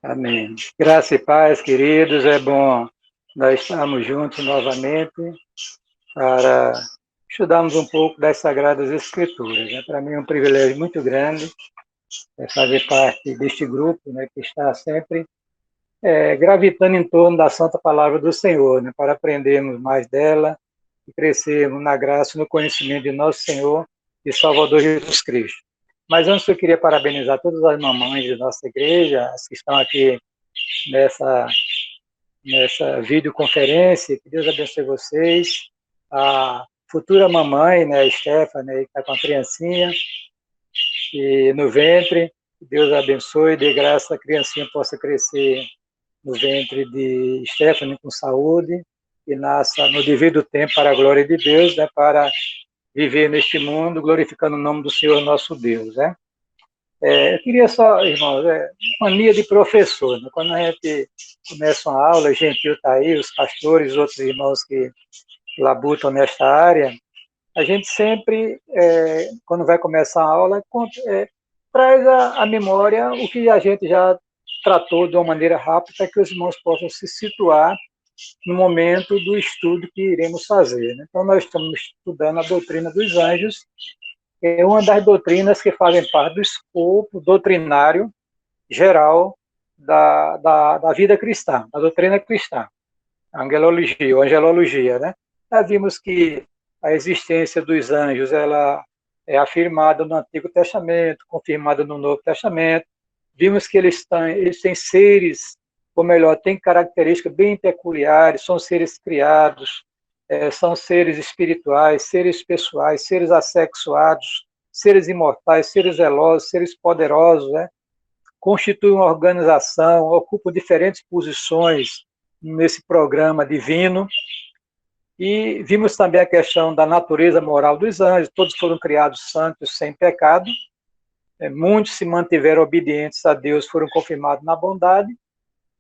Amém. Graça e paz, queridos. É bom nós estarmos juntos novamente para estudarmos um pouco das Sagradas Escrituras. Para mim é um privilégio muito grande fazer parte deste grupo, né, que está sempre gravitando em torno da Santa Palavra do Senhor, né, para aprendermos mais dela e crescermos na graça e no conhecimento de nosso Senhor e Salvador Jesus Cristo. Mas antes eu queria parabenizar todas as mamães de nossa igreja, as que estão aqui nessa videoconferência. Que Deus abençoe vocês. A futura mamãe, né, a Stephanie, que está com a criancinha e no ventre. Que Deus abençoe, dê graça, a criancinha possa crescer no ventre de Stephanie com saúde e nasça no devido tempo para a glória de Deus, né, para viver neste mundo glorificando o nome do Senhor nosso Deus, né? Eu queria só, irmãos, mania de professor, né? Quando a gente começa uma aula, a Gentil está aí, os pastores, outros irmãos que labutam nesta área, a gente sempre, quando vai começar a aula, traz à memória o que a gente já tratou de uma maneira rápida, para que os irmãos possam se situar no momento do estudo que iremos fazer, né? Então, nós estamos estudando a doutrina dos anjos, é uma das doutrinas que fazem parte do escopo doutrinário geral da vida cristã, da doutrina cristã, a angelologia, ou angelologia, né? Já vimos que a existência dos anjos, ela é afirmada no Antigo Testamento, confirmada no Novo Testamento. Vimos que eles têm seres, ou melhor, têm características bem peculiares, são seres criados, são seres espirituais, seres pessoais, seres assexuados, seres imortais, seres zelosos, seres poderosos, né? Constituem uma organização, ocupam diferentes posições nesse programa divino. E vimos também a questão da natureza moral dos anjos, todos foram criados santos, sem pecado. Muitos se mantiveram obedientes a Deus, foram confirmados na bondade.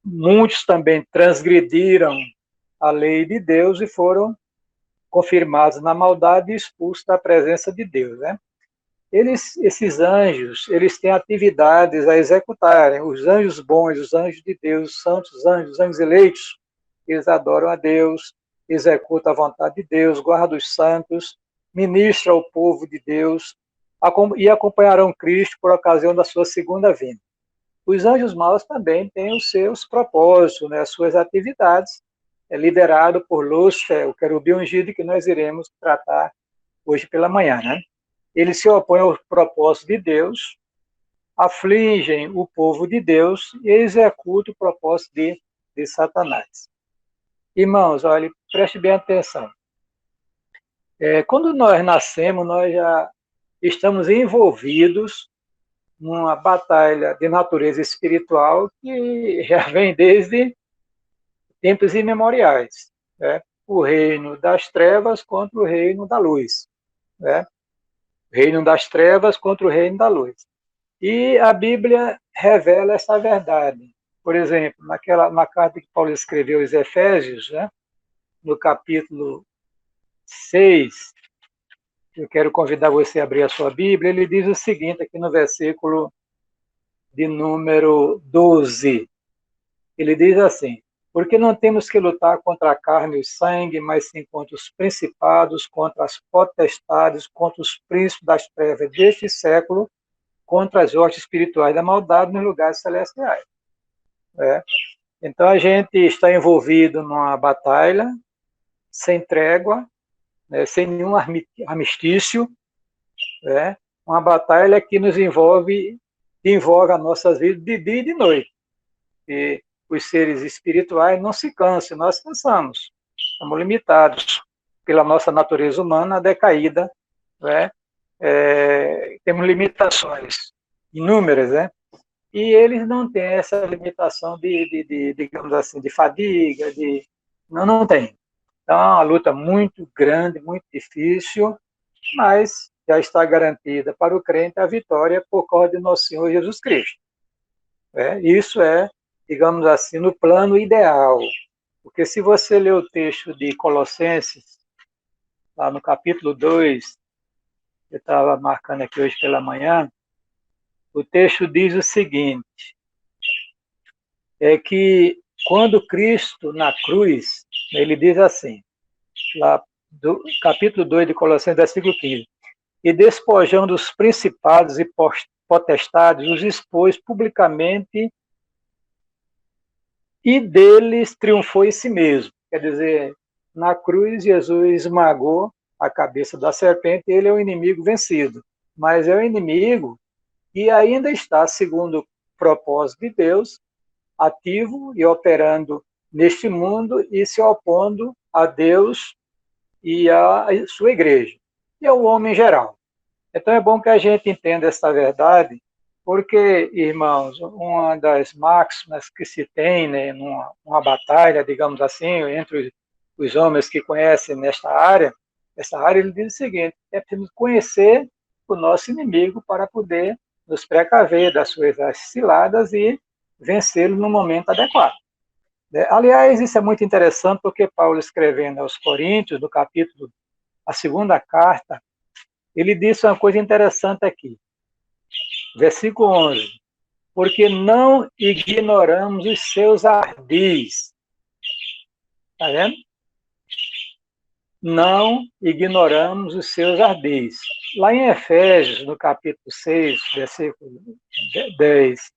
Muitos também transgrediram a lei de Deus e foram confirmados na maldade e expulsos da presença de Deus, né? Esses anjos, eles têm atividades a executarem. Os anjos bons, os anjos de Deus, os santos anjos, os anjos eleitos, eles adoram a Deus, executam a vontade de Deus, guardam os santos, ministram ao povo de Deus e acompanharão Cristo por ocasião da sua segunda vinda. Os anjos maus também têm os seus propósitos, né, as suas atividades, liderado por Lúcifer, o querubim ungido, que nós iremos tratar hoje pela manhã, né? Eles se opõem ao propósito de Deus, afligem o povo de Deus e executam o propósito de Satanás. Irmãos, olha, preste bem atenção. Quando nós nascemos, nós já estamos envolvidos numa batalha de natureza espiritual que já vem desde tempos imemoriais, né? O reino das trevas contra o reino da luz, né? O reino das trevas contra o reino da luz. E a Bíblia revela essa verdade. Por exemplo, na carta que Paulo escreveu aos Efésios, né, no capítulo 6, eu quero convidar você a abrir a sua Bíblia, ele diz o seguinte, aqui no versículo de número 12. Ele diz assim: porque não temos que lutar contra a carne e o sangue, mas sim contra os principados, contra as potestades, contra os príncipes das trevas deste século, contra as hostes espirituais da maldade nos lugares celestiais. Né? Então a gente está envolvido numa batalha sem trégua, né, sem nenhum armistício, né? Uma batalha que envolve as nossas vidas de dia e de noite. E os seres espirituais não se cansam, nós cansamos, estamos limitados pela nossa natureza humana decaída, né? Temos limitações inúmeras, né? E eles não têm essa limitação digamos assim, de fadiga, não tem. Então, é uma luta muito grande, muito difícil, mas já está garantida para o crente a vitória por causa de nosso Senhor Jesus Cristo. Isso digamos assim, no plano ideal. Porque se você ler o texto de Colossenses, lá no capítulo 2, eu estava marcando aqui hoje pela manhã, o texto diz o seguinte: é que quando Cristo, na cruz, ele diz assim, lá do capítulo 2 de Colossenses, versículo 15, e despojando os principados e potestades, os expôs publicamente e deles triunfou em si mesmo. Quer dizer, na cruz, Jesus esmagou a cabeça da serpente, ele é o inimigo vencido, mas é o inimigo que ainda está, segundo o propósito de Deus, ativo e operando neste mundo e se opondo a Deus e à sua igreja, e ao homem em geral. Então é bom que a gente entenda essa verdade, porque, irmãos, uma das máximas que se tem, né, numa batalha, digamos assim, entre os homens que conhecem essa área, ele diz o seguinte: é preciso conhecer o nosso inimigo para poder nos precaver das suas ciladas e vencê-lo no momento adequado. Aliás, isso é muito interessante porque Paulo, escrevendo aos Coríntios, no capítulo, a segunda carta, ele disse uma coisa interessante aqui. Versículo 11. Porque não ignoramos os seus ardis. Está vendo? Não ignoramos os seus ardis. Lá em Efésios, no capítulo 6, versículo 10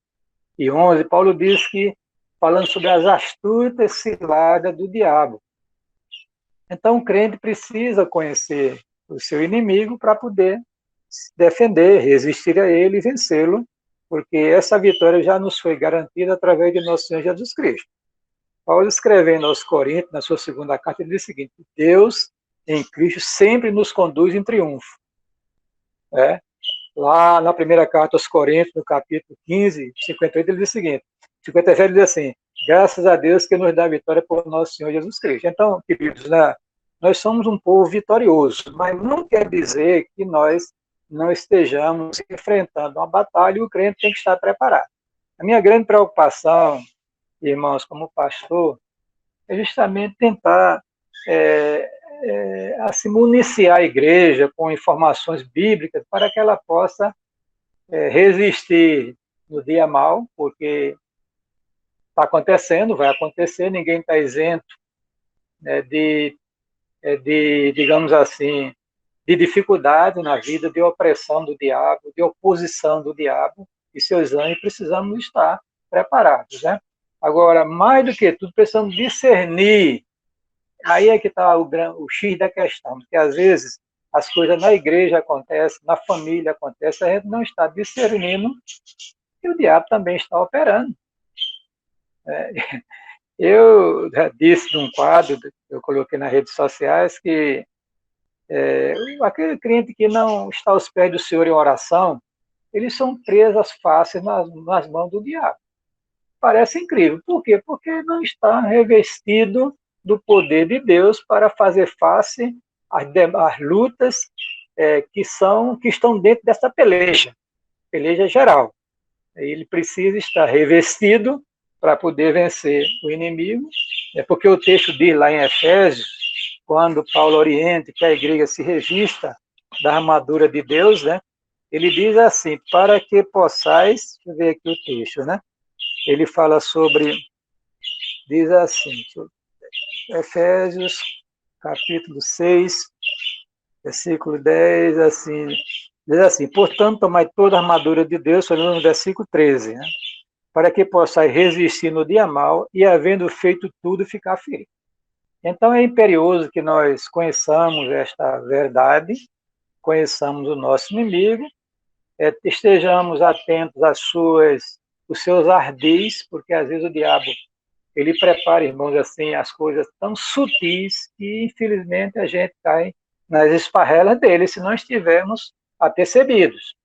e 11, Paulo diz que, falando sobre as astutas ciladas do diabo. Então, o crente precisa conhecer o seu inimigo para poder se defender, resistir a ele e vencê-lo, porque essa vitória já nos foi garantida através de nosso Senhor Jesus Cristo. Paulo, escrevendo aos Coríntios, na sua segunda carta, ele diz o seguinte: Deus, em Cristo, sempre nos conduz em triunfo. Lá na primeira carta aos Coríntios, no capítulo 15, 58, ele diz o seguinte: 57 ele diz assim: graças a Deus que nos dá a vitória por nosso Senhor Jesus Cristo. Então, queridos, né, nós somos um povo vitorioso, mas não quer dizer que nós não estejamos enfrentando uma batalha e o crente tem que estar preparado. A minha grande preocupação, irmãos, como pastor, é justamente tentar assim, municiar a igreja com informações bíblicas para que ela possa resistir no dia mal, porque está acontecendo, vai acontecer, ninguém está isento, né, digamos assim, de dificuldade na vida, de opressão do diabo, de oposição do diabo e seus anjos, precisamos estar preparados, né? Agora, mais do que tudo, precisamos discernir. Aí é que está o X da questão, porque às vezes as coisas na igreja acontecem, na família acontecem, a gente não está discernindo que o diabo também está operando. Eu já disse num quadro que eu coloquei nas redes sociais que aquele crente que não está aos pés do Senhor em oração, eles são presas fáceis nas mãos do diabo. Parece incrível. Por quê? Porque não está revestido do poder de Deus para fazer face às lutas que estão dentro dessa peleja geral. Ele precisa estar revestido para poder vencer o inimigo, porque o texto diz lá em Efésios, quando Paulo orienta que a igreja se revista da armadura de Deus, né? Ele diz assim: para que possais, deixa eu ver aqui o texto, né? Ele fala sobre, diz assim, Efésios, capítulo 6, versículo 10, assim, diz assim: portanto, tomai toda a armadura de Deus, falando no versículo 13, né? Para que possais resistir no dia mal e, havendo feito tudo, ficar firme. Então, é imperioso que nós conheçamos esta verdade, conheçamos o nosso inimigo, estejamos atentos os seus ardis, porque às vezes o diabo ele prepara, irmãos, assim, as coisas tão sutis que, infelizmente, a gente cai nas esparrelas dele se não estivermos apercebidos.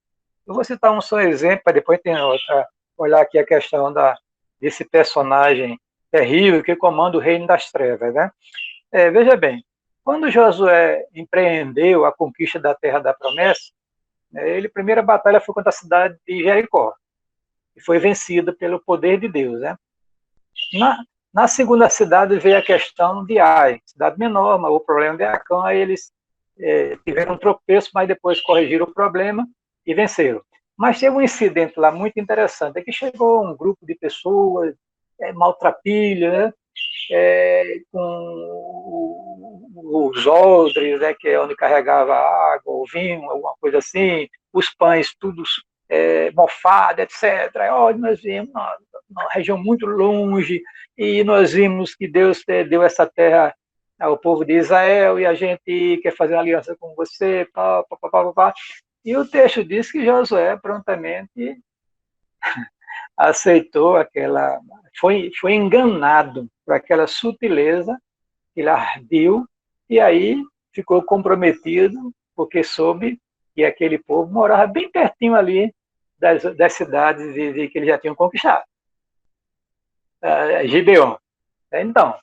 Eu vou citar um só exemplo, para depois tem outra, olhar aqui a questão desse personagem terrível que comanda o reino das trevas, né? Veja bem, quando Josué empreendeu a conquista da terra da promessa, né, a primeira batalha foi contra a cidade de Jericó, e foi vencida pelo poder de Deus, né? Na segunda cidade veio a questão de Ai, cidade menor, mas o problema de Acã, aí eles tiveram um tropeço, mas depois corrigiram o problema e venceram. Mas teve um incidente lá muito interessante, é que chegou um grupo de pessoas maltrapilho, né? Com os odres, né, que é onde carregava água, o vinho, alguma coisa assim, os pães, tudo mofado, etc. Olha, nós vimos uma região muito longe, e nós vimos que Deus deu essa terra ao povo de Israel, e a gente quer fazer uma aliança com você, pá, pá, pá, pá, pá. E o texto diz que Josué prontamente aceitou foi enganado por aquela sutileza, ele ardeu, e aí ficou comprometido, porque soube que aquele povo morava bem pertinho ali das cidades que eles já tinham conquistado. Gibeon. Então,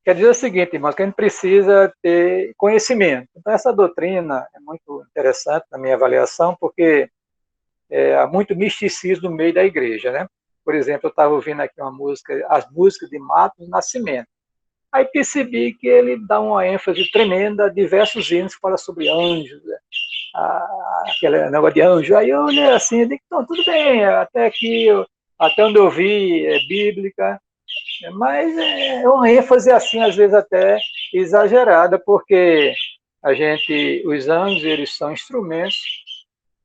quer dizer o seguinte, irmão, que a gente precisa ter conhecimento. Então, essa doutrina é muito interessante na minha avaliação, porque há muito misticismo no meio da igreja, né? Por exemplo, eu estava ouvindo aqui as músicas de Matos Nascimento. Aí percebi que ele dá uma ênfase tremenda a diversos hinos que falam sobre anjos, né? Aquele negócio de anjo. Aí eu olhei assim e disse, então, tudo bem, até aqui, até onde eu vi, é bíblica, mas é uma ênfase assim, às vezes até exagerada, porque os anjos, eles são instrumentos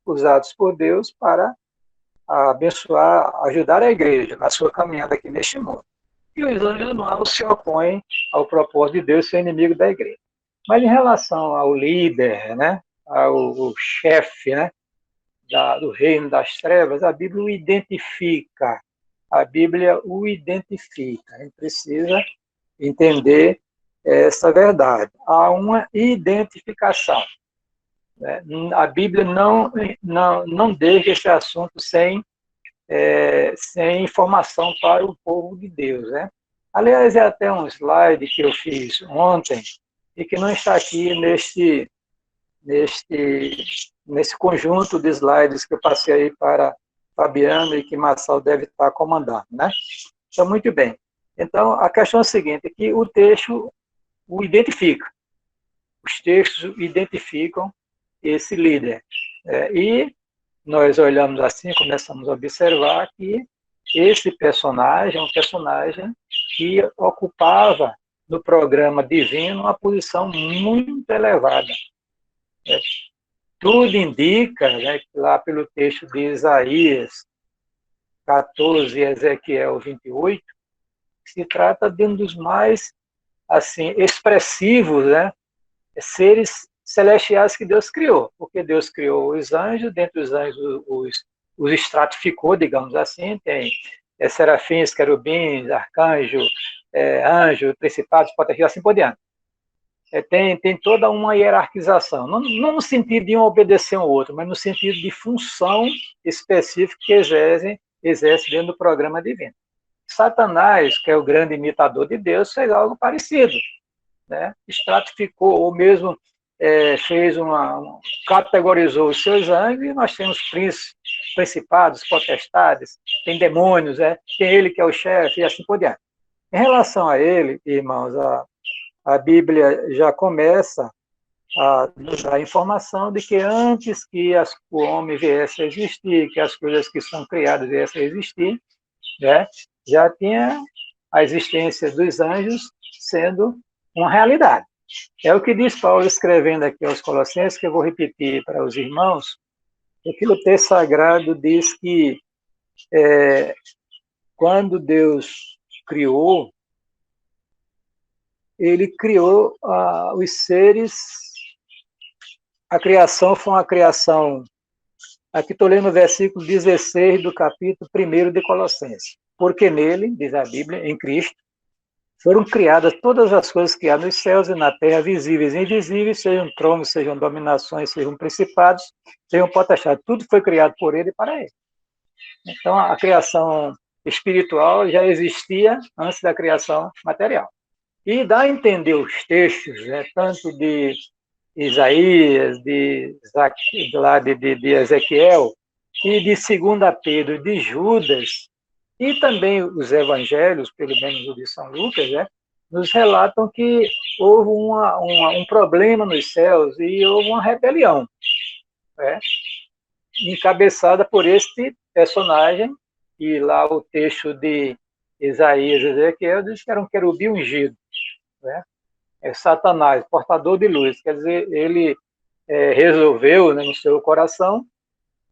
usados por Deus para abençoar, ajudar a igreja na sua caminhada aqui neste mundo. E os anjos não se opõem ao propósito de Deus ser inimigo da igreja. Mas em relação ao líder, né, ao chefe, né, do reino das trevas, a Bíblia o identifica. A Bíblia o identifica. A gente precisa entender essa verdade. Há uma identificação. Né? A Bíblia não deixa esse assunto sem informação para o povo de Deus, né? Aliás, é até um slide que eu fiz ontem e que não está aqui nesse conjunto de slides que eu passei aí para Fabiano e que Marçal deve estar comandando, né? Então, muito bem. Então, a questão é a seguinte, que o texto o identifica. Os textos identificam esse líder. E nós olhamos assim, começamos a observar que esse personagem é um personagem que ocupava no programa divino uma posição muito elevada. Tudo indica, né, que lá pelo texto de Isaías 14 e Ezequiel 28, se trata de um dos mais assim expressivos, né, seres celestiais que Deus criou, porque Deus criou os anjos, dentre os anjos os estratificou, digamos assim, tem serafins, querubins, arcanjo, anjo, principados, potestades, assim por diante. Tem toda uma hierarquização, não no sentido de um obedecer ao outro, mas no sentido de função específica que exerce dentro do programa divino. Satanás, que é o grande imitador de Deus, fez algo parecido, né? Estratificou, ou mesmo categorizou os seus anjos, e nós temos principados, potestades, tem demônios, tem ele que é o chefe, e assim por diante. Em relação a ele, irmãos, a Bíblia já começa a nos dar a informação de que antes que o homem viesse a existir, que as coisas que são criadas viessem a existir, né, já tinha a existência dos anjos sendo uma realidade. É o que diz Paulo escrevendo aqui aos Colossenses, que eu vou repetir para os irmãos, porque o texto sagrado diz que quando Deus criou, ele criou os seres, a criação foi uma criação, aqui estou lendo o versículo 16 do capítulo 1 de Colossenses, porque nele, diz a Bíblia, em Cristo, foram criadas todas as coisas que há nos céus e na terra, visíveis e invisíveis, sejam tronos, sejam dominações, sejam principados, sejam potestades. Tudo foi criado por ele e para ele. Então, a criação espiritual já existia antes da criação material. E dá a entender os textos, tanto de Isaías, de Ezequiel, e de 2 Pedro, de Judas, e também os evangelhos, pelo menos o de São Lucas, nos relatam que houve um problema nos céus e houve uma rebelião, encabeçada por este personagem, e lá o texto de Isaías, Ezequiel, diz que era um querubim ungido, né? É Satanás, portador de luz, quer dizer, ele resolveu, né, no seu coração,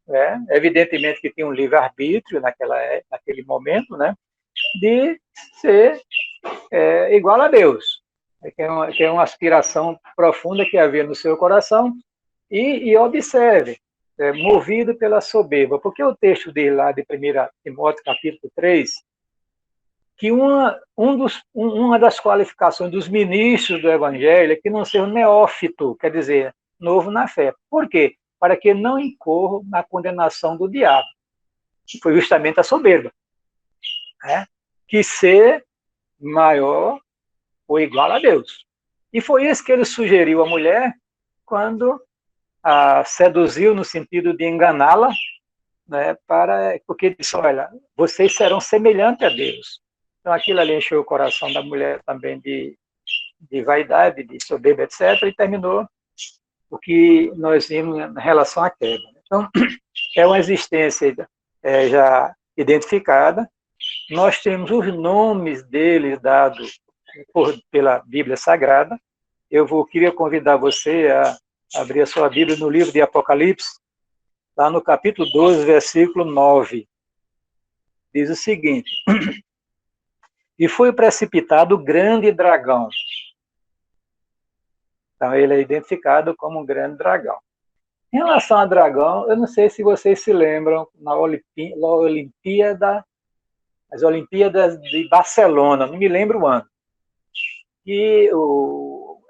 né, evidentemente que tinha um livre-arbítrio naquele momento, né, de ser igual a Deus, que é uma aspiração profunda que havia no seu coração, e observe, movido pela soberba, porque o texto dele lá de 1 Timóteo capítulo 3, que uma das qualificações dos ministros do evangelho é que não seja neófito, quer dizer, novo na fé. Por quê? Para que não incorra na condenação do diabo, que foi justamente a soberba, né? Que ser maior ou igual a Deus. E foi isso que ele sugeriu à mulher quando a seduziu no sentido de enganá-la, né, porque ele disse, olha, vocês serão semelhantes a Deus. Então aquilo ali encheu o coração da mulher também de vaidade, de soberba, etc., e terminou o que nós vimos em relação à queda. Então, é uma existência já identificada, nós temos os nomes deles dados pela Bíblia Sagrada. Queria convidar você a abrir a sua Bíblia no livro de Apocalipse, lá no capítulo 12, versículo 9. Diz o seguinte: e foi precipitado o grande dragão. Então, ele é identificado como um grande dragão. Em relação a dragão, eu não sei se vocês se lembram, as Olimpíadas de Barcelona, não me lembro o ano, que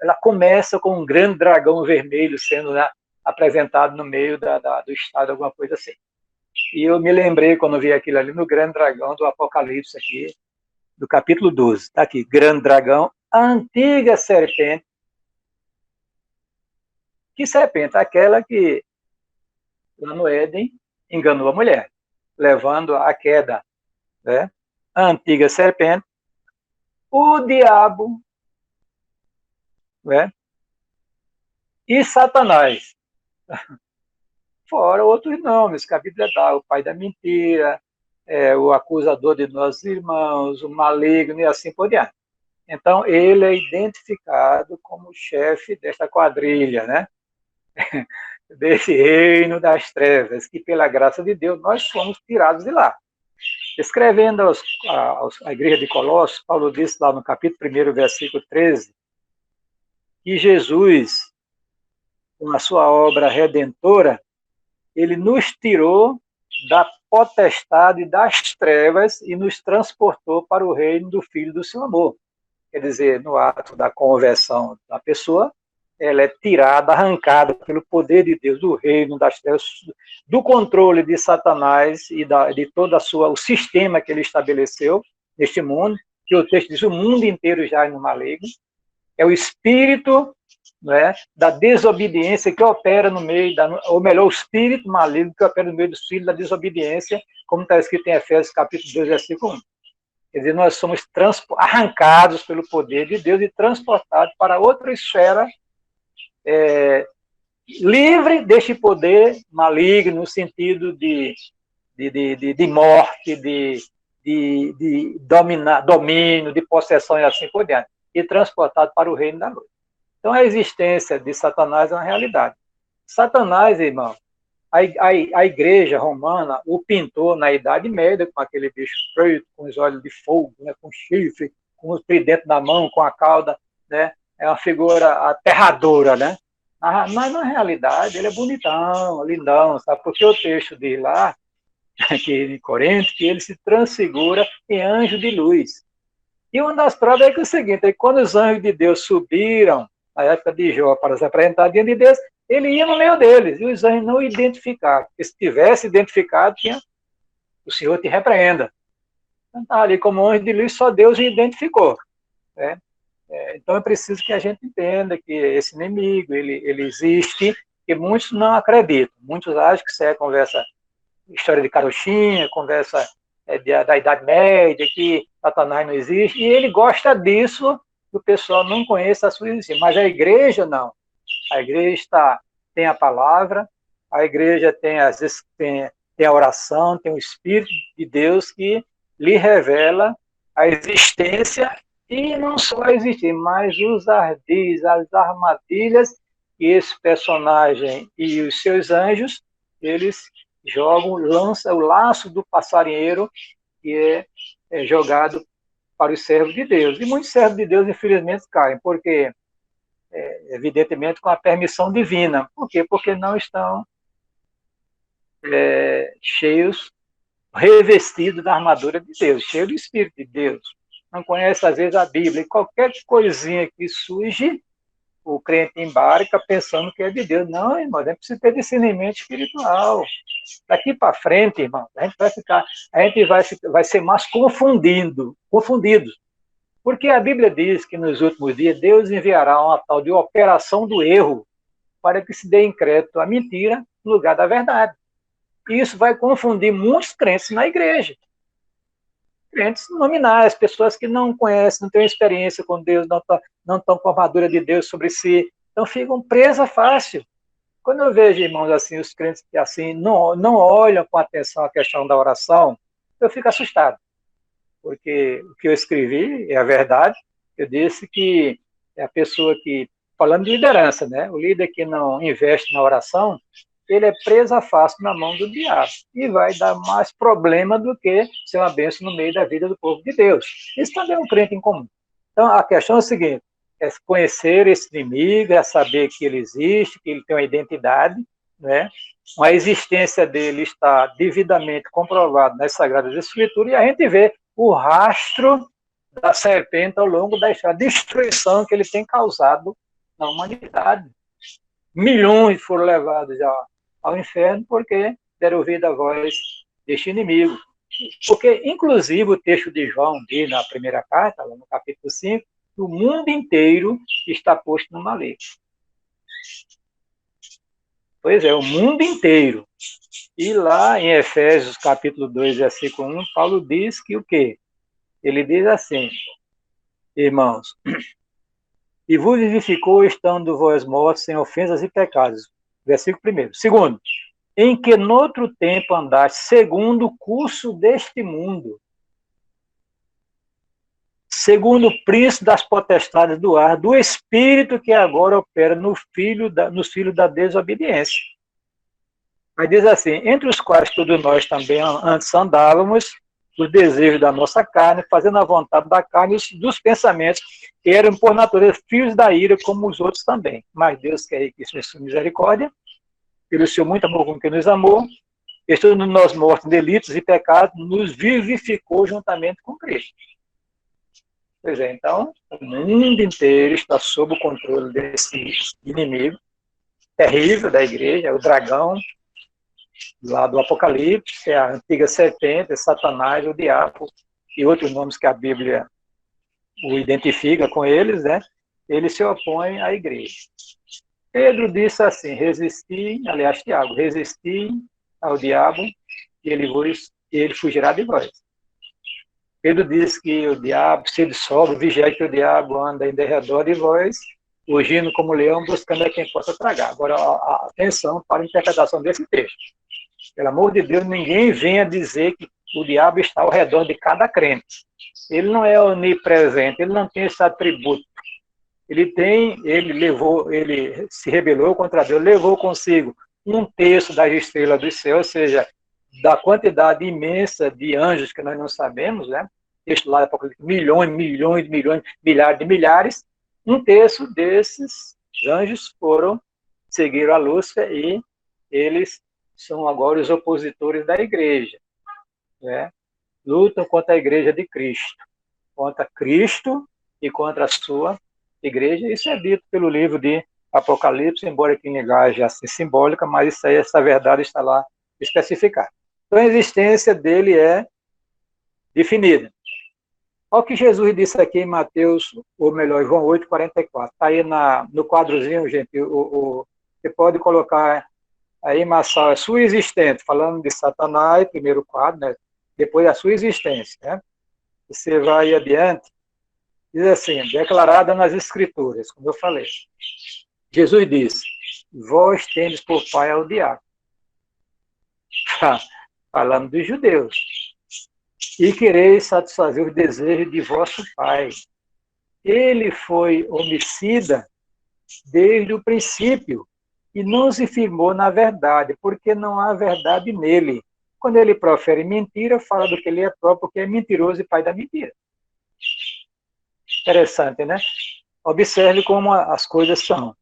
ela começa com um grande dragão vermelho sendo, né, apresentado no meio do estádio, alguma coisa assim. E eu me lembrei, quando vi aquilo ali, no grande dragão do Apocalipse aqui, do capítulo 12. Está aqui, grande dragão, a antiga serpente. Que serpente? Aquela que, lá no Éden, enganou a mulher, levando à queda, né? A antiga serpente, o diabo, né? E Satanás. Fora outros nomes que a Bíblia dá, o pai da mentira, o acusador de nossos irmãos, o maligno e assim por diante. Então, ele é identificado como chefe desta quadrilha, né? Desse reino das trevas, que pela graça de Deus nós fomos tirados de lá. Escrevendo à igreja de Colossos, Paulo disse lá no capítulo 1, versículo 13, que Jesus, com a sua obra redentora, ele nos tirou da potestade das trevas e nos transportou para o reino do Filho do seu amor. Quer dizer, no ato da conversão da pessoa, ela é tirada, arrancada pelo poder de Deus do reino das trevas, do controle de Satanás e de todo o sistema que ele estabeleceu neste mundo, que o texto diz, o mundo inteiro já é no maligno. É o espírito, né, da desobediência que opera no meio, ou melhor, o espírito maligno que opera no meio dos filhos da desobediência, como está escrito em Efésios capítulo 2, versículo 1. Quer dizer, nós somos arrancados pelo poder de Deus e transportados para outra esfera livre deste poder maligno, no sentido de morte, de domínio, de possessão e assim por diante, e transportado para o reino da luz. Então, a existência de Satanás é uma realidade. Satanás, irmão, a igreja romana o pintou na Idade Média com aquele bicho preto, com os olhos de fogo, né, com chifre, com o tridente na mão, com a cauda, né? É uma figura aterradora, né? Mas, na realidade, ele é bonitão, lindão, sabe? Porque o texto diz lá, aqui em Corinto, que ele se transfigura em anjo de luz. E uma das provas é que é o seguinte, é que quando os anjos de Deus subiram, na época de Jó, para se apresentar diante de Deus, ele ia no meio deles, e os anjos não identificaram. Porque se tivesse identificado, o Senhor te repreenda. Então, tá ali como anjo de luz, só Deus identificou, né? Então é preciso que a gente entenda que esse inimigo, ele existe, e muitos não acreditam. Muitos acham que isso é conversa, história de carochinha, conversa da Idade Média, que Satanás não existe, e ele gosta disso, que o pessoal não conheça a sua existência. Mas a igreja não. A igreja tem a palavra, a igreja tem a oração, tem o Espírito de Deus que lhe revela a existência, e não só a existir, mas os ardis, as armadilhas que esse personagem e os seus anjos, eles jogam, lançam o laço do passarinheiro, que é jogado para os servos de Deus. E muitos servos de Deus, infelizmente, caem, porque, evidentemente, com a permissão divina. Por quê? Porque não estão cheios, revestidos da armadura de Deus, cheios do Espírito de Deus. Não conhece, às vezes, a Bíblia. E qualquer coisinha que surge, o crente embarca pensando que é de Deus. Não, irmão, a gente precisa ter discernimento espiritual. Daqui para frente, irmão, a gente vai ser mais confundido. Porque a Bíblia diz que nos últimos dias Deus enviará uma tal de operação do erro para que se dê em crédito a mentira no lugar da verdade. E isso vai confundir muitos crentes na igreja. Crentes nominais, pessoas que não conhecem, não têm experiência com Deus, não estão com a armadura de Deus sobre si, então ficam presas fácil. Quando eu vejo, irmãos, assim, os crentes que assim não olham com atenção a questão da oração, eu fico assustado. Porque o que eu escrevi é a verdade. Eu disse que é a pessoa que, falando de liderança, né? O líder que não investe na oração, ele é presa fácil na mão do diabo e vai dar mais problema do que ser uma bênção no meio da vida do povo de Deus. Isso também é um crente em comum. Então, a questão é a seguinte, é conhecer esse inimigo, é saber que ele existe, que ele tem uma identidade, né? A existência dele está devidamente comprovada nas Sagradas Escrituras, e a gente vê o rastro da serpente ao longo da história, a destruição que ele tem causado na humanidade. Milhões foram levados ao inferno porque deram ouvido à voz deste inimigo. Porque, inclusive, o texto de João diz na primeira carta, lá no capítulo 5, que o mundo inteiro está posto no maligno. Pois é, o mundo inteiro. E lá em Efésios, capítulo 2, versículo 1, Paulo diz que o quê? Ele diz assim, irmãos, e vos vivificou estando vós mortos sem ofensas e pecados. Versículo 1. Segundo, em que noutro tempo andaste segundo o curso deste mundo, segundo o príncipe das potestades do ar, do espírito que agora opera nos filhos da desobediência. Aí diz assim, entre os quais todos nós também antes andávamos, os desejos da nossa carne, fazendo a vontade da carne e dos pensamentos, que eram, por natureza, filhos da ira, como os outros também. Mas Deus quer riquíssima sua misericórdia, pelo seu muito amor com que nos amou, estando nós mortos em delitos e pecados, nos vivificou juntamente com Cristo. Pois é, então, o mundo inteiro está sob o controle desse inimigo terrível da igreja, o dragão, lá do Apocalipse, a antiga serpente, Satanás, o diabo, e outros nomes que a Bíblia o identifica com eles, né? Ele se opõe à igreja. Pedro disse assim, Tiago, resisti ao diabo e ele fugirá de vós. Pedro diz que o diabo, se dissolve, vigia que o diabo anda em derredor de vós, fugindo como leão, buscando a quem possa tragar. Agora, atenção para a interpretação desse texto. Pelo amor de Deus, ninguém venha dizer que o diabo está ao redor de cada crente. Ele não é onipresente, ele não tem esse atributo. Ele se rebelou contra Deus, levou consigo 1/3 das estrelas do céu, ou seja, da quantidade imensa de anjos que nós não sabemos, né? Texto lá, milhões, milhares de milhares, 1/3 desses anjos seguiram a Lúcifer e eles são agora os opositores da igreja, né? Lutam contra a igreja de Cristo, contra Cristo e contra a sua igreja. Isso é dito pelo livro de Apocalipse, embora que em linguagem assim simbólica, mas isso aí, essa verdade está lá especificada. Então a existência dele é definida. Olha o que Jesus disse aqui em Mateus, ou melhor, João 8:44. Está aí no quadrozinho, gente, você pode colocar aí, Massal, a sua existência, falando de Satanás, primeiro quadro, né? Depois a sua existência, né? Você vai adiante, diz assim, declarada nas Escrituras, como eu falei. Jesus disse, vós tendes por pai ao diabo. Falando dos judeus. e quereis satisfazer os desejos de vosso pai. Ele foi homicida desde o princípio e não se firmou na verdade, porque não há verdade nele. Quando ele profere mentira, fala do que ele é próprio, porque é mentiroso e pai da mentira. Interessante, né? Observe como as coisas são.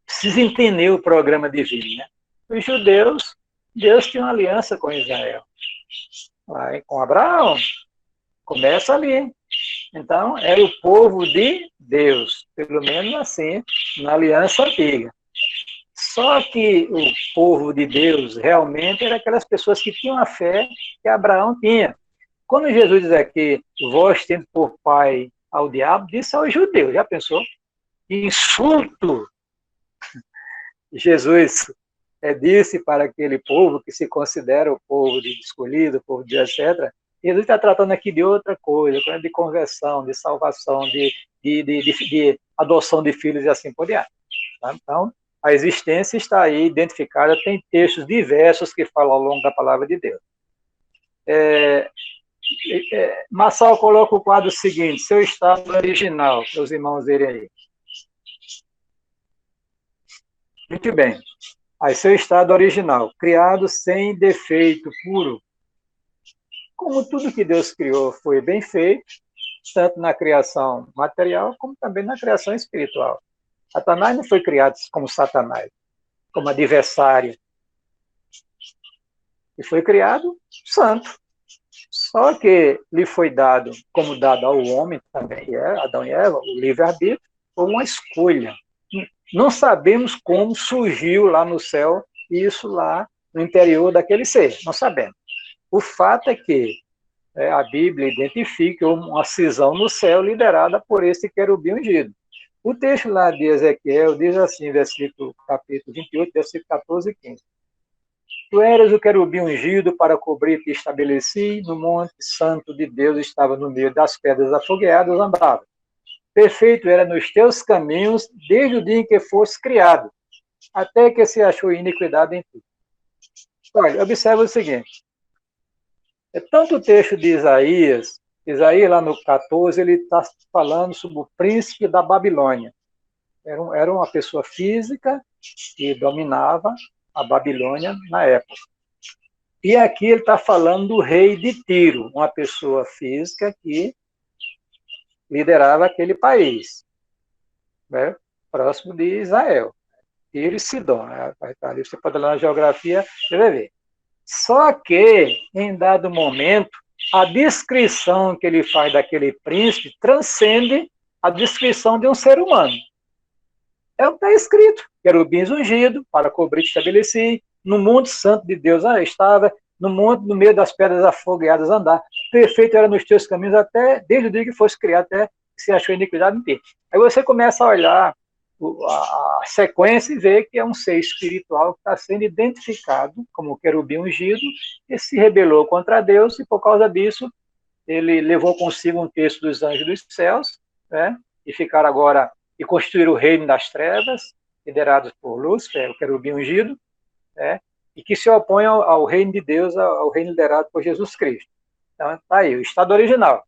Precisa entender o programa divino, né? Os judeus, Deus tinha uma aliança com Israel. Vai com Abraão, começa ali. Então, era o povo de Deus, pelo menos assim, na aliança antiga. Só que o povo de Deus realmente era aquelas pessoas que tinham a fé que Abraão tinha. Quando Jesus diz aqui, vós tendo por pai ao diabo, disse aos judeus, já pensou? Insulto! Jesus disse para aquele povo que se considera o povo de escolhido, o povo de etc. Jesus está tratando aqui de outra coisa, de conversão, de salvação, de adoção de filhos e assim por diante. Tá? Então, a existência está aí identificada, tem textos diversos que falam ao longo da palavra de Deus. Massal coloca o quadro seguinte, seu estado original, para os irmãos verem aí. Muito bem. Aí, seu estado original, criado sem defeito, puro. Como tudo que Deus criou foi bem feito, tanto na criação material, como também na criação espiritual. Satanás não foi criado como Satanás, como adversário. Ele foi criado santo. Só que lhe foi dado, como dado ao homem também, Adão e Eva, o livre-arbítrio, foi uma escolha. Não sabemos como surgiu lá no céu isso lá no interior daquele ser, não sabemos. O fato é que a Bíblia identifica uma cisão no céu liderada por esse querubim ungido. O texto lá de Ezequiel diz assim, capítulo 28, versículo 14 e 15. Tu eras o querubim ungido para cobrir que estabeleci, no monte santo de Deus estava no meio das pedras afogueadas, andava. Perfeito era nos teus caminhos, desde o dia em que foste criado, até que se achou iniquidade em ti. Olha, observa o seguinte. Tanto o texto de Isaías lá no 14, ele está falando sobre o príncipe da Babilônia. Era uma pessoa física que dominava a Babilônia na época. E aqui ele está falando do rei de Tiro, uma pessoa física que liderava aquele país, né, próximo de Israel. Tiro e Sidom. Né? Você pode olhar na geografia, você vai ver. Só que, em dado momento, a descrição que ele faz daquele príncipe transcende a descrição de um ser humano. É o que está escrito. Querubins ungido, para cobrir que estabeleci, no monte santo de Deus estava, no monte, no meio das pedras afogueadas andar. Perfeito era nos teus caminhos, até desde o dia que fosse criado, até que se achou iniquidade em ti. Aí você começa a olhar a sequência e vê que é um ser espiritual que está sendo identificado como querubim ungido, e se rebelou contra Deus, e por causa disso, ele levou consigo um terço dos anjos dos céus, né, e ficaram agora, e construíram o reino das trevas, liderados por Lúcifer, o querubim ungido, né, e que se opõe ao reino de Deus, ao reino liderado por Jesus Cristo. Então, está aí, o estado original.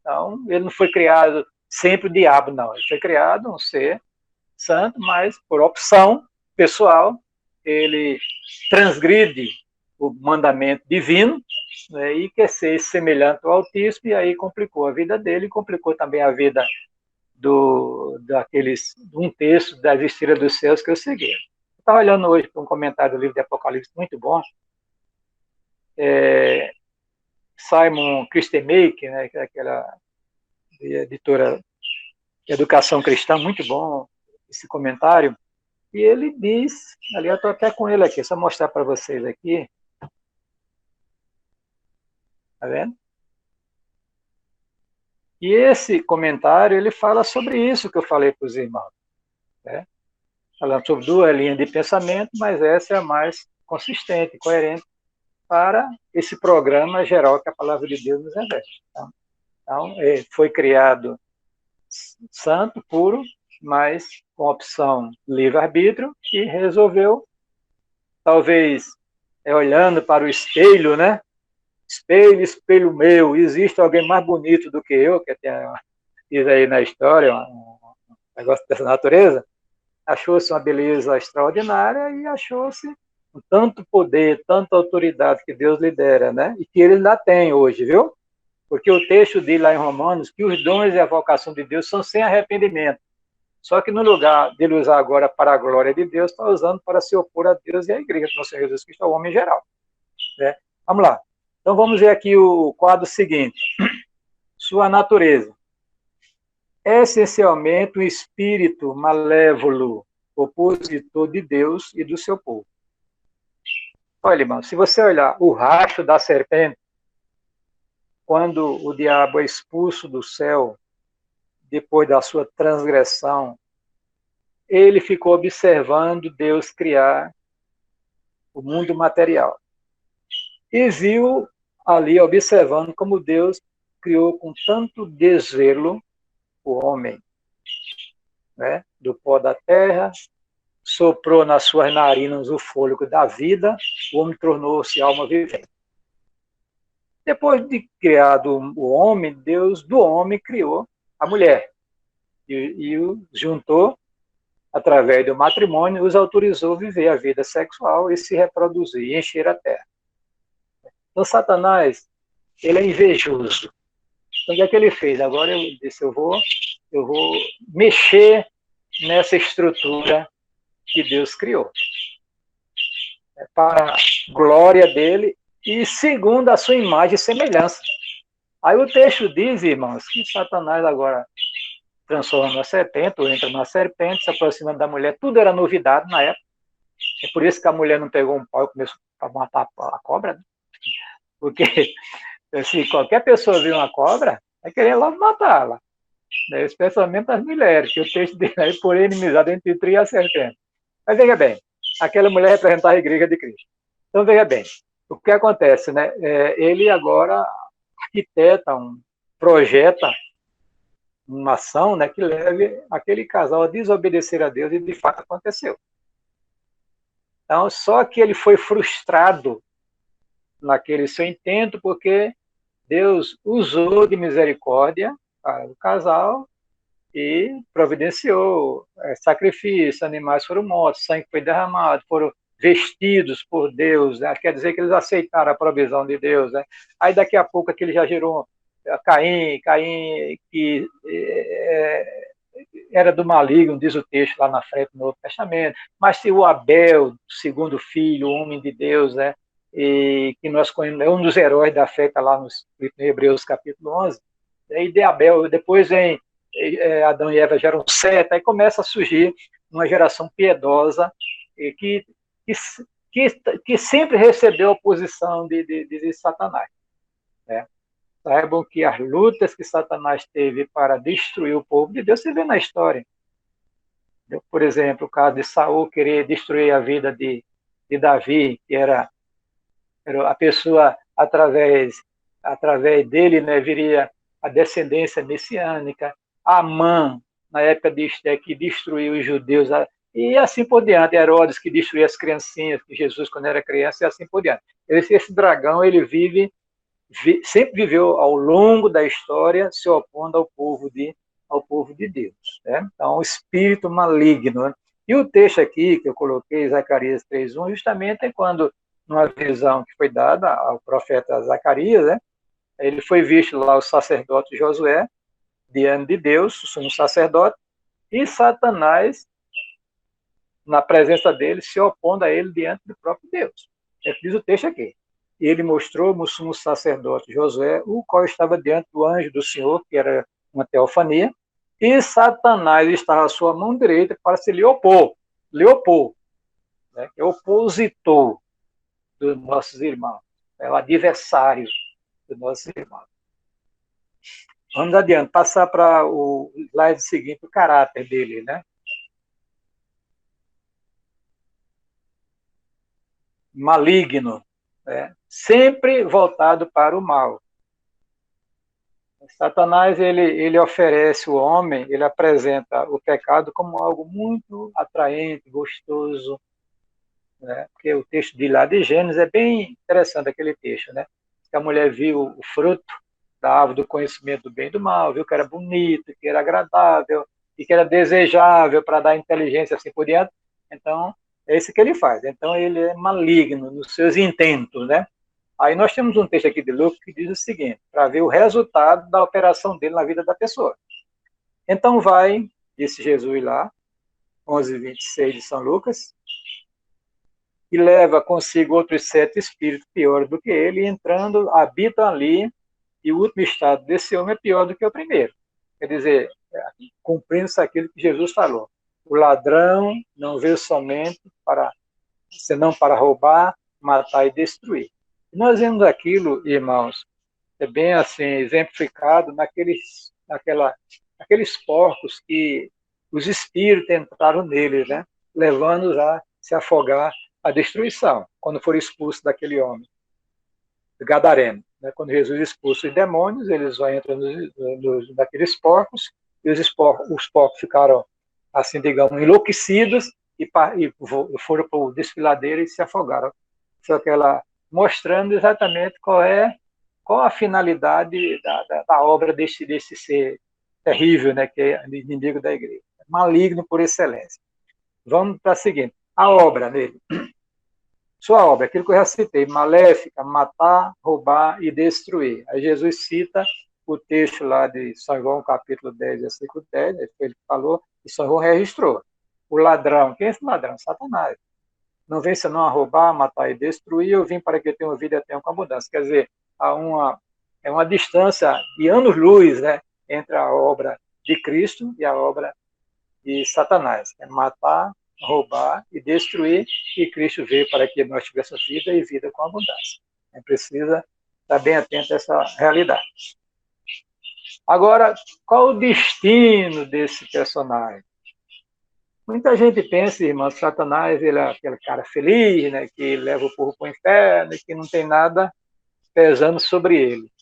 Então, ele não foi criado sempre o diabo, não. Ele foi criado um ser santo, mas por opção pessoal, ele transgride o mandamento divino, né, e quer ser semelhante ao Altíssimo, e aí complicou a vida dele, e complicou também a vida um terço das estrelas dos céus que eu segui. Eu estava olhando hoje para um comentário do livro de Apocalipse muito bom, Simon Christemake, né, que é aquela editora de educação cristã, muito bom esse comentário, e ele diz, ali eu estou até com ele aqui, só mostrar para vocês aqui, tá vendo? E esse comentário, ele fala sobre isso que eu falei para os irmãos, né? Falando sobre duas linhas de pensamento, mas essa é a mais consistente, coerente para esse programa geral que a palavra de Deus nos revela. Então, foi criado santo, puro, mas com opção livre-arbítrio, e resolveu, talvez olhando para o espelho, né, espelho, espelho meu, existe alguém mais bonito do que eu, que diz aí na história, um negócio dessa natureza. Achou-se uma beleza extraordinária e achou-se um tanto poder, tanta autoridade que Deus lhe dera, né? E que ele ainda tem hoje, viu? Porque o texto diz lá em Romanos que os dons e a vocação de Deus são sem arrependimento. Só que no lugar de ele usar agora para a glória de Deus, está usando para se opor a Deus e à igreja do nosso Senhor Jesus Cristo, ao homem em geral. Né? Vamos lá. Então vamos ver aqui o quadro seguinte. Sua natureza. É essencialmente um espírito malévolo, opositor de Deus e do seu povo. Olha, irmão, se você olhar o rastro da serpente, quando o diabo é expulso do céu, depois da sua transgressão, ele ficou observando Deus criar o mundo material. E viu ali, observando como Deus criou com tanto desvelo o homem, né? Do pó da terra, soprou nas suas narinas o fôlego da vida, o homem tornou-se alma vivente. Depois de criado o homem, Deus do homem criou a mulher e o juntou através do matrimônio, os autorizou a viver a vida sexual e se reproduzir, e encher a terra. Então, Satanás, ele é invejoso. Então, o que é que ele fez? Agora eu disse, eu vou mexer nessa estrutura que Deus criou. Para a glória dele e segundo a sua imagem e semelhança. Aí o texto diz, irmãos, que Satanás agora transforma na serpente, ou entra na serpente, se aproxima da mulher, tudo era novidade na época. É por isso que a mulher não pegou um pau e começou a matar a cobra, né? Porque se qualquer pessoa vir uma cobra, vai querer logo matá-la. Né? Especialmente as mulheres, que o texto diz aí, por inimizade entre o trio e a serpente. Mas veja bem, aquela mulher representava a igreja de Cristo. Então veja bem, o que acontece, né? Ele agora arquiteta, projeta uma ação, né, que leve aquele casal a desobedecer a Deus, e de fato aconteceu. Então, só que ele foi frustrado naquele seu intento, porque Deus usou de misericórdia o casal e providenciou sacrifício, animais foram mortos, sangue foi derramado, foram vestidos por Deus, né? Quer dizer que eles aceitaram a provisão de Deus. Né? Aí daqui a pouco aquele já gerou Caim que era do maligno, diz o texto lá na frente no Novo Testamento, mas se o Abel, segundo filho, homem de Deus, né? E que nós conhecemos, é um dos heróis da fé, está lá no Hebreus capítulo 11, e de Abel, depois vem Adão e Eva geram Sete, aí começa a surgir uma geração piedosa que sempre recebeu a oposição de Satanás. Né? Saibam que as lutas que Satanás teve para destruir o povo de Deus, você vê na história. Por exemplo, o caso de Saul querer destruir a vida de Davi, que era a pessoa, através dele, né, viria a descendência messiânica. Amã, na época de Esté, que destruiu os judeus, e assim por diante. Herodes, que destruiu as criancinhas, que Jesus, quando era criança, e assim por diante. Esse dragão, ele sempre viveu ao longo da história se opondo ao povo de Deus. Né? Então, o espírito maligno. Né? E o texto aqui que eu coloquei, Zacarias 3:1, justamente é quando, numa visão que foi dada ao profeta Zacarias, né? Ele foi visto lá o sacerdote Josué, diante de Deus, o sumo sacerdote, e Satanás, na presença dele, se opondo a ele diante do próprio Deus. Diz o texto aqui. Ele mostrou o sumo sacerdote Josué, o qual estava diante do anjo do Senhor, que era uma teofania, e Satanás estava à sua mão direita para se lhe opor, né? É opositor dos nossos irmãos, é o adversário dos nossos irmãos. Vamos adiante, passar para o slide seguinte, o caráter dele, né? Maligno, né? Sempre voltado para o mal. Satanás, ele oferece o homem, ele apresenta o pecado como algo muito atraente, gostoso, né? Porque o texto de lá de Gênesis é bem interessante, aquele texto, né? que a mulher viu o fruto da árvore do conhecimento do bem e do mal, viu que era bonito, que era agradável, e que era desejável para dar inteligência assim por diante. Então, é isso que ele faz. Então, ele é maligno nos seus intentos, né? Aí nós temos um texto aqui de Lucas que diz o seguinte, para ver o resultado da operação dele na vida da pessoa. Então vai, disse Jesus lá, 11:26 de São Lucas, e leva consigo outros 7 espíritos piores do que ele, e entrando, habitam ali, e o último estado desse homem é pior do que o primeiro. Quer dizer, cumprindo-se aquilo que Jesus falou. O ladrão não veio somente senão para roubar, matar e destruir. Nós vemos aquilo, irmãos, é bem assim, exemplificado naqueles porcos que os espíritos entraram neles, né? Levando-os a se afogar à destruição, quando foram expulsos daquele homem, gadareno. Né? Quando Jesus expulsa os demônios, eles entram naqueles porcos, e os porcos ficaram, assim, digamos, enlouquecidos, e foram para o desfiladeiro e se afogaram. Mostrando exatamente qual a finalidade da obra desse ser terrível, né, que é o inimigo da igreja. Maligno por excelência. Vamos para a seguinte. A obra dele. Sua obra, aquilo que eu já citei, maléfica, matar, roubar e destruir. Aí Jesus cita o texto lá de São João, capítulo 10, versículo 10, ele falou, e São João registrou. O ladrão, quem é esse ladrão? Satanás. Não vem senão a roubar, matar e destruir, eu vim para que tenham vida e tenham com abundância. Quer dizer, é uma distância de anos-luz, né, entre a obra de Cristo e a obra de Satanás. É matar, roubar e destruir, e Cristo veio para que nós tivéssemos vida e vida com abundância. A gente precisa estar bem atento a essa realidade. Agora, qual o destino desse personagem? Muita gente pensa, irmão, que Satanás ele é aquele cara feliz, né, que leva o povo para o inferno e que não tem nada pesando sobre ele.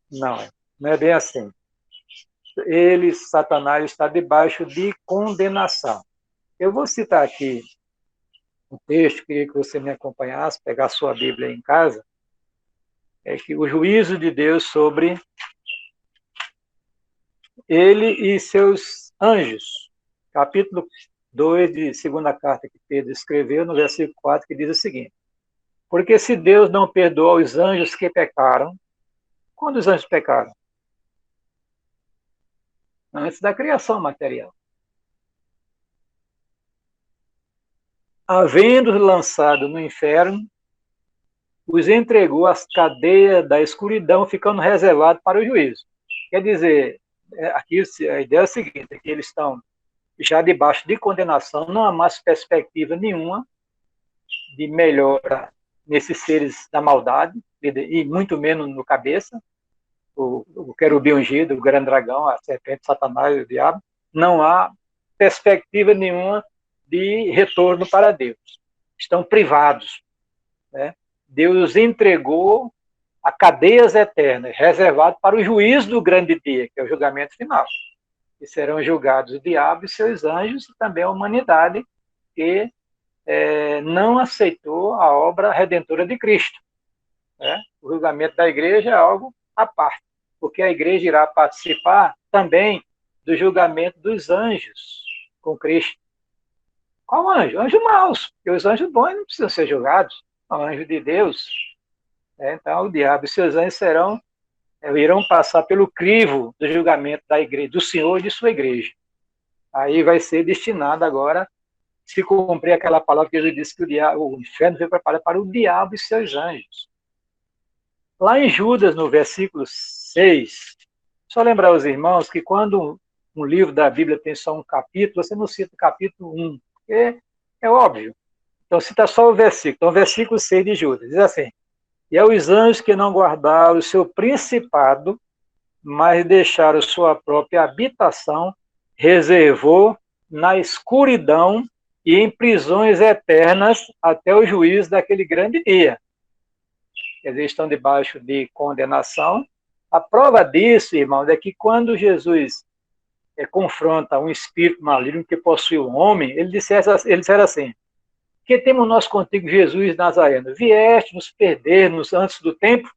Não é bem assim. Satanás, está debaixo de condenação. Eu vou citar aqui um texto, queria que você me acompanhasse, pegar a sua Bíblia em casa, é que o juízo de Deus sobre ele e seus anjos. Capítulo 2 de segunda carta que Pedro escreveu, no versículo 4, que diz o seguinte: porque se Deus não perdoa os anjos que pecaram, quando os anjos pecaram? Antes da criação material. Havendo-os lançado no inferno, os entregou às cadeias da escuridão, ficando reservados para o juízo. Quer dizer, aqui a ideia é a seguinte, que eles estão já debaixo de condenação, não há mais perspectiva nenhuma de melhora nesses seres da maldade, e muito menos no cabeça, o querubim ungido, o grande dragão, a serpente, Satanás, o diabo, não há perspectiva nenhuma de retorno para Deus. Estão privados, né? Deus entregou a cadeias eternas, reservado para o juízo do grande dia, que é o julgamento final. E serão julgados o diabo e seus anjos, e também a humanidade, que não aceitou a obra redentora de Cristo. Né? O julgamento da igreja é algo à parte, porque a igreja irá participar também do julgamento dos anjos com Cristo. Qual anjo? Anjos maus, porque os anjos bons não precisam ser julgados, são anjos de Deus. Então, o diabo e seus anjos irão passar pelo crivo do julgamento da igreja, do Senhor e de sua igreja. Aí vai ser destinado agora, se cumprir aquela palavra que Jesus disse que o inferno foi preparado para o diabo e seus anjos. Lá em Judas, no versículo 6, só lembrar aos irmãos que quando um livro da Bíblia tem só um capítulo, você não cita o capítulo 1, porque é óbvio. Então, cita só o versículo. Então, o versículo 6 de Judas diz assim: e aos anjos que não guardaram o seu principado, mas deixaram sua própria habitação, reservou na escuridão e em prisões eternas até o juízo daquele grande dia. Quer dizer, estão debaixo de condenação. A prova disso, irmãos, é que quando Jesus confronta um espírito maligno que possui um homem, ele dissera assim: que temos nós contigo, Jesus Nazareno? Vieste nos perder-nos antes do tempo?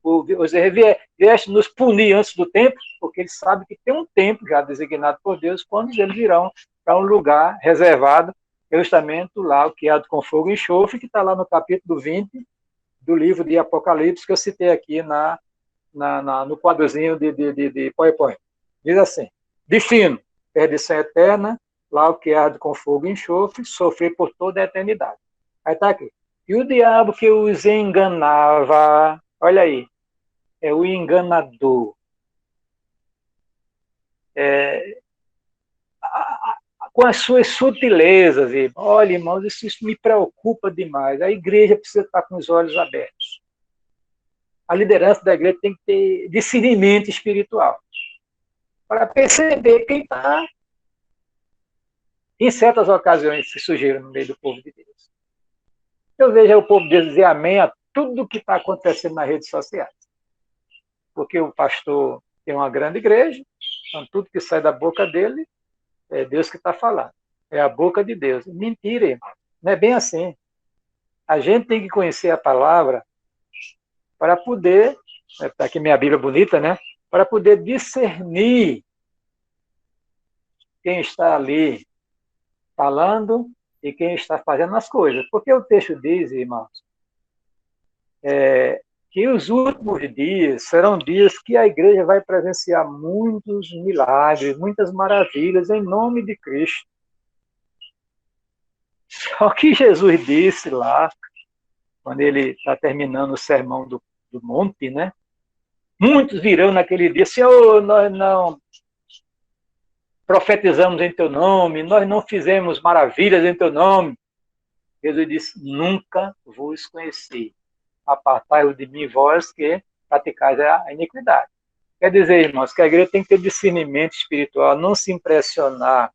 ou seja, vieste nos punir antes do tempo, porque ele sabe que tem um tempo já designado por Deus, quando eles virão para um lugar reservado, justamente lá, o que há com fogo e enxofre, que está lá no capítulo 20 do livro de Apocalipse, que eu citei aqui no quadrozinho de PowerPoint. Diz assim: defino, perdição eterna, lá o que arde com fogo e enxofre, sofrer por toda a eternidade. Aí está aqui. E o diabo que os enganava, olha aí, é o enganador. Com as suas sutilezas, irmão. Olha, irmãos, isso me preocupa demais. A igreja precisa estar com os olhos abertos. A liderança da igreja tem que ter discernimento espiritual para perceber quem está, em certas ocasiões, se sujeira no meio do povo de Deus. Eu vejo o povo de Deus dizer amém a tudo que está acontecendo nas redes sociais. Porque o pastor tem uma grande igreja, então tudo que sai da boca dele é Deus que está falando. É a boca de Deus. Mentira, irmão. Não é bem assim. A gente tem que conhecer a palavra para poder, está aqui minha Bíblia bonita, né? Para poder discernir quem está ali falando e quem está fazendo as coisas. Porque o texto diz, irmãos, que os últimos dias serão dias que a igreja vai presenciar muitos milagres, muitas maravilhas em nome de Cristo. Só que Jesus disse lá, quando ele está terminando o sermão do monte, né? Muitos virão naquele dia, Senhor, nós não profetizamos em teu nome, nós não fizemos maravilhas em teu nome. Jesus disse, nunca vos conheci. Apartai-vos de mim, vós que praticais a iniquidade. Quer dizer, irmãos, que a igreja tem que ter discernimento espiritual, não se impressionar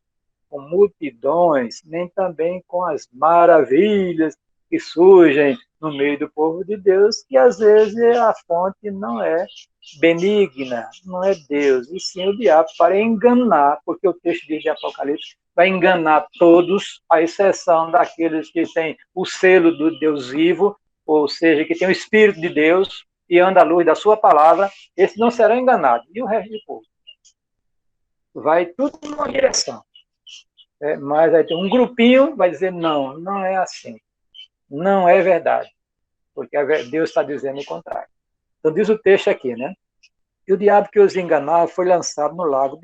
com multidões, nem também com as maravilhas que surgem no meio do povo de Deus, que às vezes a fonte não é benigna, não é Deus, e sim o diabo, para enganar, porque o texto diz de Apocalipse, vai enganar todos, à exceção daqueles que têm o selo do Deus vivo, ou seja, que tem o Espírito de Deus e anda à luz da sua palavra, esses não serão enganados. E o resto do povo? Vai tudo numa direção. Mas aí tem um grupinho vai dizer, não, não é assim. Não é verdade. Porque Deus está dizendo o contrário. Então diz o texto aqui, né? E o diabo que os enganava foi lançado no lago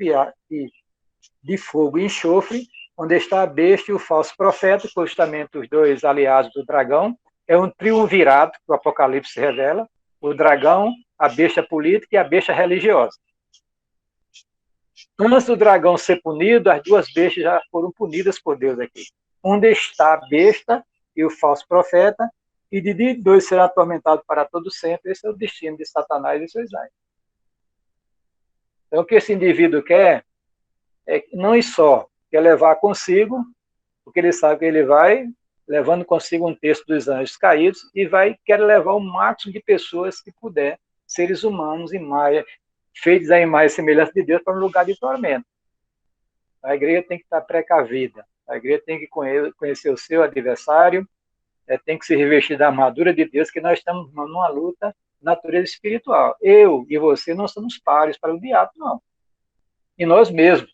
de fogo e enxofre, onde está a besta e o falso profeta, justamente os dois aliados do dragão. É um triunvirato que o Apocalipse revela. O dragão, a besta política e a besta religiosa. Antes do dragão ser punido, as duas bestas já foram punidas por Deus aqui. Onde está a besta e o falso profeta, e de dois será atormentado para todo sempre. Esse é o destino de Satanás e seus anjos. Então, o que esse indivíduo quer é não só quer levar consigo, porque ele sabe que ele vai levando consigo um terço dos anjos caídos e quer levar o máximo de pessoas que puder, seres humanos em Maia, feitos à imagem e semelhança de Deus, para um lugar de tormento. A igreja tem que estar precavida, a igreja tem que conhecer o seu adversário, tem que se revestir da armadura de Deus, que nós estamos numa luta de natureza espiritual. Eu e você não somos pares para o diabo, não. E nós mesmos.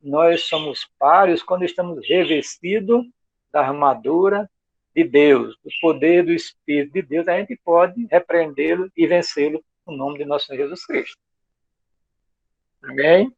Nós somos pares quando estamos revestidos da armadura de Deus, do poder do Espírito de Deus, a gente pode repreendê-lo e vencê-lo no nome de nosso Senhor Jesus Cristo. Amém?